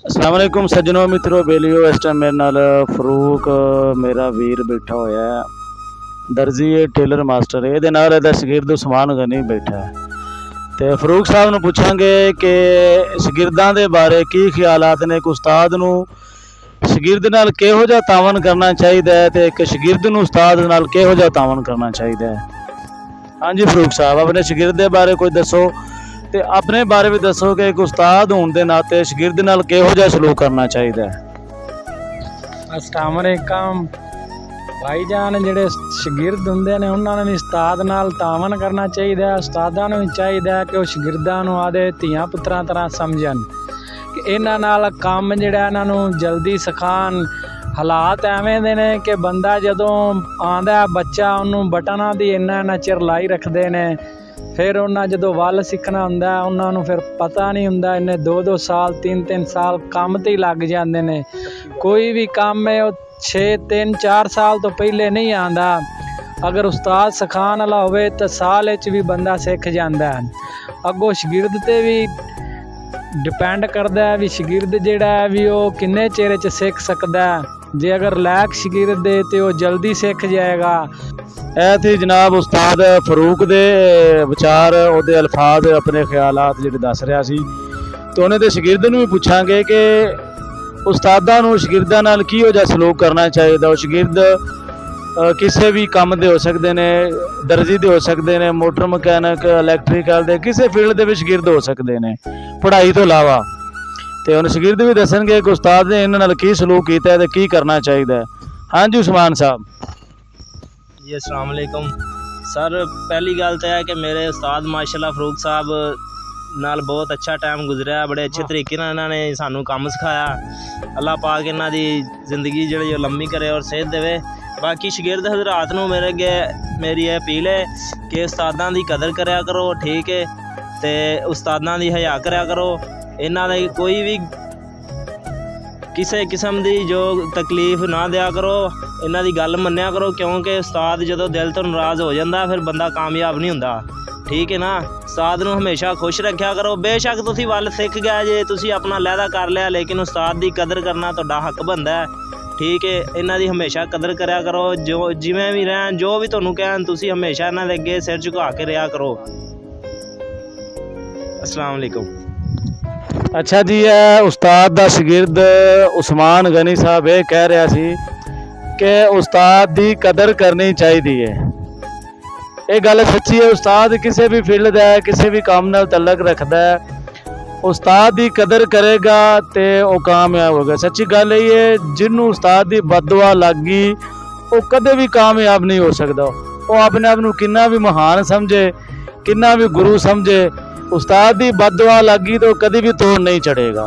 अस्सलाम वालेकुम सज्जनों मित्रों बेलियो। इस टाइम मेरे नाल फरूक मेरा वीर बैठा होया है, दर्जी है, टेलर मास्टर है। ये नाल इहदा शगिर्द उस्मान गनी बैठा है। तो फरूक साहब नूं पुछांगे कि शगिर्दां दे बारे की ख्यालात ने, एक उस्ताद नूं शगिर्द नाल किहो जिहा तावन करना चाहिए है, तो एक शगिर्द नूं उस्ताद नाल किहो जिहा तावन करना चाहिए है। हाँ जी फरूक साहब, अपने शगिर्द दे बारे कोई दसो ते अपने बारे भी दसो कि एक उस्ताद होने के नाते शगिर्द नाल किहो जिहा सलूक करना चाहिए। अस्सलाम वालेकुम भाई जान, जिहड़े शगिर्द हुंदे ने उन्हां नूं उस्ताद नाल तावन करना चाहिए। उस्तादां नूं चाहिए कि वो शगिर्दां नूं आदे धीआं पुत्रां तरह समझन कि इन्हां नाल काम जिहड़ा इन्हां नूं जल्दी सिखाण। हालात एवें दे ने कि बंदा जदों आंदा बच्चा उन्होंने बटनां दी इन्ना चिर लाई रखते ने, फिर उन्हें जो वल सीखना होंदा उन्होंने फिर पता नहीं होंदा, इन्हें 2-2 साल 3-3 साल काम ते ही लग जाते हैं। कोई भी काम है वो 6-3-4 साल तो पहले नहीं आंदा। अगर उस्ताद सिखाने वाला होवे तो साल भी बंदा सीख जाता है। अगों शगिर्द ते भी डिपेंड करता है भी शगिर्द जिहड़ा है भी वो किन्ने चेरे च सीख सकता है। जे अगर लैक शगिर्द दे तो वो जल्दी सीख जाएगा। ਇਹ थी जनाब उस्ताद फरूक दे विचार, ਉਹਦੇ अल्फाज, अपने ख्यालात ਜਿਹੜੇ दस रहा सी। तो उन्हें तो शगिर्द नूं भी पुछांगे कि उस्तादां नूं शगिर्दां नाल किहो जिहा सलूक करना चाहिए। वो शगिर्द किसी भी काम दे हो सकते हैं, दर्जी दे हो सकते हैं, मोटर मकैनिक, इलैक्ट्रीकल दे, किसी फील्ड दे भी शगिर्द हो सकते हैं पढ़ाई तो इलावा। तो उन्हें शगिर्द भी दसणगे कि उस्ताद ने इन्हां नाल की सलूक कीता है ते की करना चाहिए। हाँ जी उस्मान साहब जी, अस्सलाम वालेकुम सर। पहली गल तो है कि मेरे उस्ताद माशाल्लाह फरूक साहब नाल बहुत अच्छा टाइम गुजरिया, बड़े अच्छे तरीके नाल इन्होंने सानू काम सिखाया। अल्लाह पाक इन्हां दी जिंदगी जिहड़ी लम्मी करे और सेहत देवे। बाकी शगिर्द हज़रात नूं मेरे अगे मेरी यह अपील है कि उस्तादां दी कदर करया करो, ठीक है, ते उस्तादां दी हया करया करो। इन्हां दी कोई भी किसी किस्म की जो तकलीफ ना दिया करो, इन्हां दी गल मन्निया करो, क्योंकि उस्ताद जो दिल तो नाराज़ हो जाता फिर बंदा कामयाब नहीं होंदा, ठीक है ना। उस्ताद नूं हमेशा खुश रखा करो। बेशक तुसीं वल सिख गए जे, तुसीं अपना लहदा कर लिया, लेकिन उस्ताद की कदर करना तुहाडा हक बनता है, ठीक है। इन्हां दी हमेशा कदर करया करो। जो जिवें भी रहन, जो भी तुहानूं कहन, तुसीं हमेशा इन्हां दे अगे सिर झुका के रहा करो। अस्सलाम वालेकुम। अच्छा जी, उस्ताद दा शगिर्द उस्मान गनी साहब ये कह रहा सी कि उस्ताद दी कदर करनी चाहिए है। ये गल सच्ची है। उस्ताद किसी भी फील्ड का है, किसी भी काम नाल तल्लक रखता है, उस्ताद की कदर करेगा तो वह कामयाब होगा। सच्ची गल यही है, जिन्होंने उस्ताद की बददुआ लग गई वो कदे भी कामयाब नहीं हो सकता। वो अपने आप को कितना भी महान समझे, कितना भी गुरु समझे, उस्ताद की बददुआ लग गई तो कभी भी तोड़ नहीं चढ़ेगा।